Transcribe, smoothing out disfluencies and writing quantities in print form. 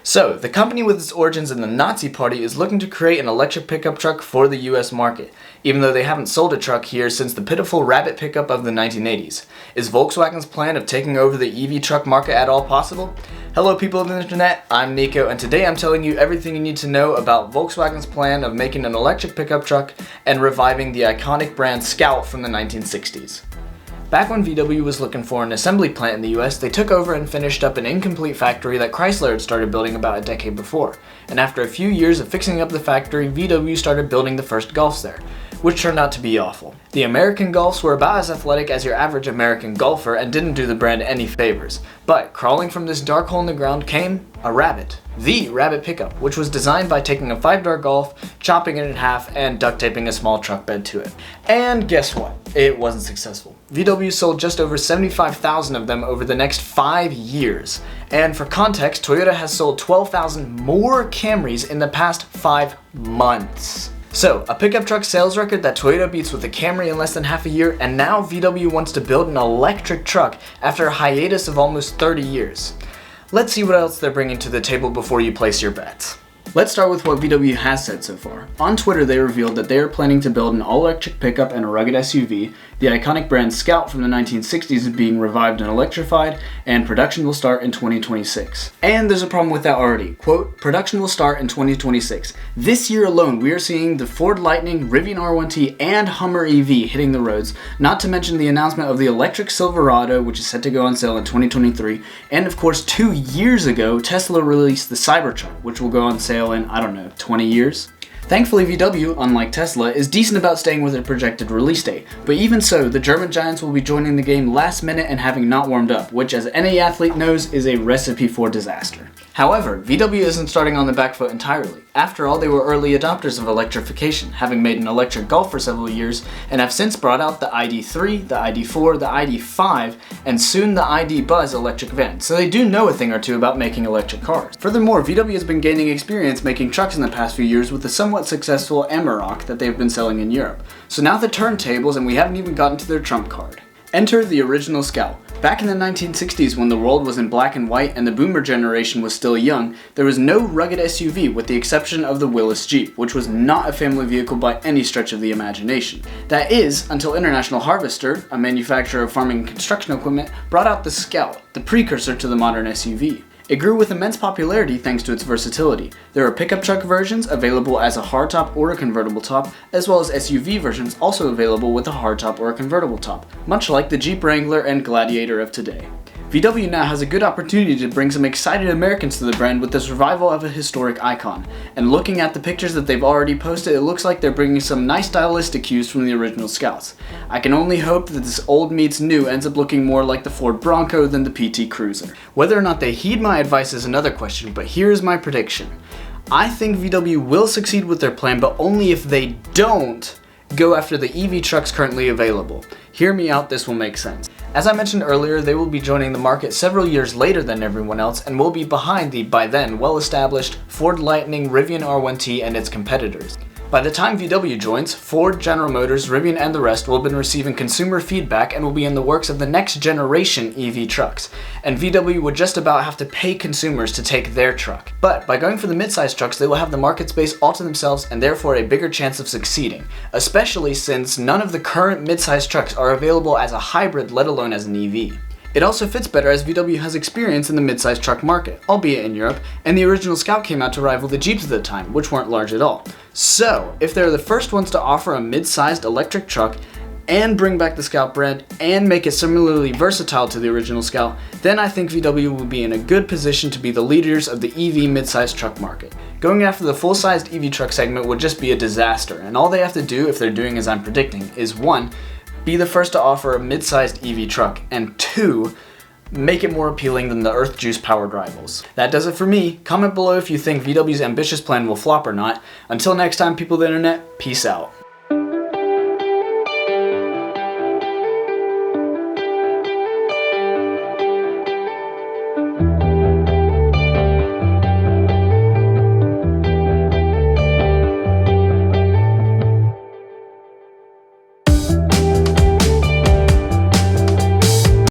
So, the company with its origins in the Nazi Party is looking to create an electric pickup truck for the US market, even though they haven't sold a truck here since the pitiful rabbit pickup of the 1980s. Is Volkswagen's plan of taking over the EV truck market at all possible? Hello people of the internet, I'm Nico, and today I'm telling you everything you need to know about Volkswagen's plan of making an electric pickup truck and reviving the iconic brand Scout from the 1960s. Back when VW was looking for an assembly plant in the US, they took over and finished up an incomplete factory that Chrysler had started building about a decade before. And after a few years of fixing up the factory, VW started building the first Golfs there, which turned out to be awful. The American Golfs were about as athletic as your average American golfer and didn't do the brand any favors. But crawling from this dark hole in the ground came a Rabbit. The Rabbit pickup, which was designed by taking a 5-door Golf, chopping it in half, and duct taping a small truck bed to it. And guess what? It wasn't successful. VW sold just over 75,000 of them over the next 5 years. And for context, Toyota has sold 12,000 more Camrys in the past 5 months. So, a pickup truck sales record that Toyota beats with a Camry in less than half a year, and now VW wants to build an electric truck after a hiatus of almost 30 years. Let's see what else they're bringing to the table before you place your bets. Let's start with what VW has said so far. On Twitter, they revealed that they are planning to build an all-electric pickup and a rugged SUV. The iconic brand Scout from the 1960s is being revived and electrified, and production will start in 2026. And there's a problem with that already. Quote, production will start in 2026. This year alone, we are seeing the Ford Lightning, Rivian R1T, and Hummer EV hitting the roads, not to mention the announcement of the electric Silverado, which is set to go on sale in 2023. And of course, 2 years ago, Tesla released the Cybertruck, which will go on sale in, 20 years. Thankfully, VW, unlike Tesla, is decent about staying with their projected release date, but even so, the German giants will be joining the game last minute and having not warmed up, which as any athlete knows is a recipe for disaster. However, VW isn't starting on the back foot entirely. After all, they were early adopters of electrification, having made an electric Golf for several years, and have since brought out the ID3, the ID4, the ID5, and soon the ID Buzz electric van, so they do know a thing or two about making electric cars. Furthermore, VW has been gaining experience making trucks in the past few years with the somewhat successful Amarok that they've been selling in Europe. So now the turntables, and we haven't even gotten to their trump card. Enter the original Scout. Back in the 1960s, when the world was in black and white and the boomer generation was still young, there was no rugged SUV with the exception of the Willys Jeep, which was not a family vehicle by any stretch of the imagination. That is, until International Harvester, a manufacturer of farming and construction equipment, brought out the Scout, the precursor to the modern SUV. It grew with immense popularity thanks to its versatility. There are pickup truck versions available as a hardtop or a convertible top, as well as SUV versions also available with a hardtop or a convertible top, much like the Jeep Wrangler and Gladiator of today. VW now has a good opportunity to bring some excited Americans to the brand with this revival of a historic icon. And looking at the pictures that they've already posted, it looks like they're bringing some nice stylistic cues from the original Scouts. I can only hope that this old meets new ends up looking more like the Ford Bronco than the PT Cruiser. Whether or not they heed my advice is another question, but here's my prediction. I think VW will succeed with their plan, but only if they don't go after the EV trucks currently available. Hear me out, this will make sense. As I mentioned earlier, they will be joining the market several years later than everyone else and will be behind the, by then, well-established Ford Lightning, Rivian R1T, and its competitors. By the time VW joins, Ford, General Motors, Rivian, and the rest will have been receiving consumer feedback and will be in the works of the next generation EV trucks, and VW would just about have to pay consumers to take their truck. But by going for the mid-size trucks, they will have the market space all to themselves and therefore a bigger chance of succeeding, especially since none of the current mid-size trucks are available as a hybrid, let alone as an EV. It also fits better as VW has experience in the mid-sized truck market, albeit in Europe, and the original Scout came out to rival the Jeeps at the time, which weren't large at all. So, if they're the first ones to offer a mid-sized electric truck, and bring back the Scout brand, and make it similarly versatile to the original Scout, then I think VW will be in a good position to be the leaders of the EV mid-sized truck market. Going after the full-sized EV truck segment would just be a disaster, and all they have to do, if they're doing as I'm predicting, is 1. Be the first to offer a mid-sized EV truck, and 2. Make it more appealing than the Earth Juice powered rivals. That does it for me. Comment below if you think VW's ambitious plan will flop or not. Until next time, people of the internet, peace out.